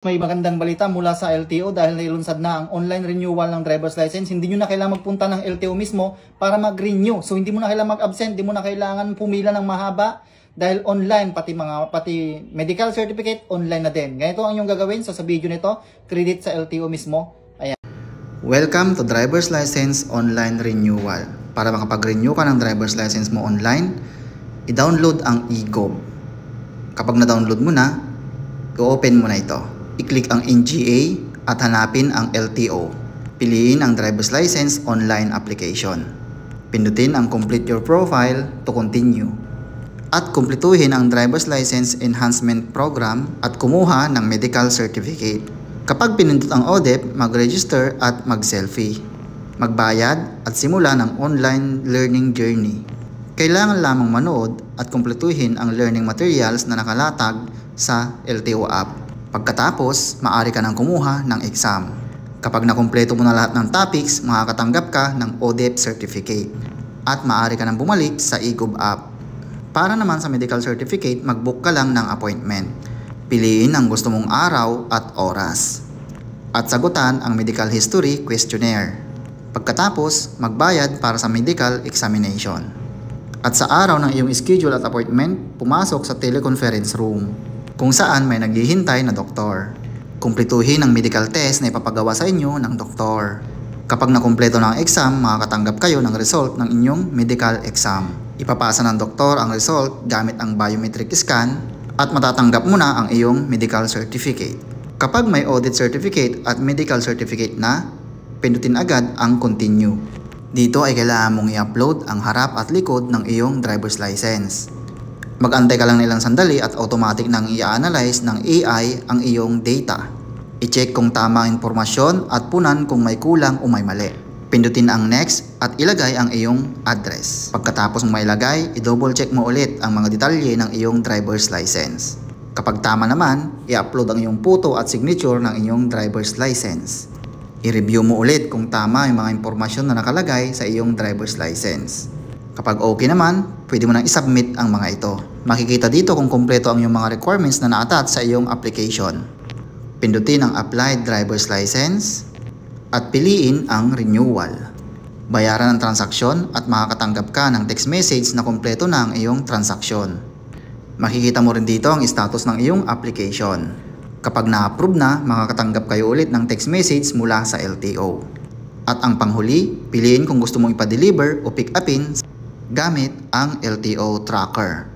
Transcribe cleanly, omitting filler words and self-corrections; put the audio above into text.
May magandang balita mula sa LTO dahil nailunsad na ang online renewal ng driver's license. Hindi nyo na kailangan magpunta ng LTO mismo para mag-renew. So hindi mo na kailangan mag-absent, hindi mo na kailangan pumila ng mahaba dahil online, pati medical certificate online na din. Ganito ang inyong gagawin. So sa video nito, credit sa LTO mismo. Ayan. Welcome to driver's license online renewal. Para makapag-renew ka ng driver's license mo online, i-download ang eGov. Kapag na-download mo na, i-open mo na ito. I-click ang NGA at hanapin ang LTO. Piliin ang driver's license online application. Pindutin ang complete your profile to continue. At kumpletuhin ang driver's license enhancement program at kumuha ng medical certificate. Kapag pinindot ang ODEP, mag-register at mag-selfie. Magbayad at simula ng online learning journey. Kailangan lamang manood at kumpletuhin ang learning materials na nakalatag sa LTO app. Pagkatapos, maaari ka nang kumuha ng exam. Kapag nakumpleto mo na lahat ng topics, makakatanggap ka ng ODEP certificate. At maaari ka nang bumalik sa eGov app. Para naman sa medical certificate, mag-book ka lang ng appointment. Piliin ang gusto mong araw at oras. At sagutan ang medical history questionnaire. Pagkatapos, magbayad para sa medical examination. At sa araw ng iyong schedule at appointment, pumasok sa teleconference room, kung saan may naghihintay na doktor. Kumpletuhin ang medical test na ipapagawa sa inyo ng doktor. Kapag nakumpleto ng exam, makakatanggap kayo ng result ng inyong medical exam. Ipapasa ng doktor ang result gamit ang biometric scan at matatanggap mo na ang iyong medical certificate. Kapag may audit certificate at medical certificate na, pindutin agad ang continue. Dito ay kailangan mong i-upload ang harap at likod ng iyong driver's license. Mag-antay ka lang nilang sandali at automatic nang i-analyze ng AI ang iyong data. I-check kung tama ang impormasyon at punan kung may kulang o may mali. Pindutin ang next at ilagay ang iyong address. Pagkatapos mong mailagay, i-double check mo ulit ang mga detalye ng iyong driver's license. Kapag tama naman, i-upload ang iyong photo at signature ng iyong driver's license. I-review mo ulit kung tama yung mga impormasyon na nakalagay sa iyong driver's license. Kapag okay naman, pwede mo nang isubmit ang mga ito. Makikita dito kung kumpleto ang iyong mga requirements na na-attach sa iyong application. Pindutin ang Applied Driver's License at piliin ang Renewal. Bayaran ang transaksyon at makakatanggap ka ng text message na kumpleto na ang iyong transaksyon. Makikita mo rin dito ang status ng iyong application. Kapag na-approve na, makakatanggap kayo ulit ng text message mula sa LTO. At ang panghuli, piliin kung gusto mong ipa-deliver o pick upin gamit ang LTO tracker.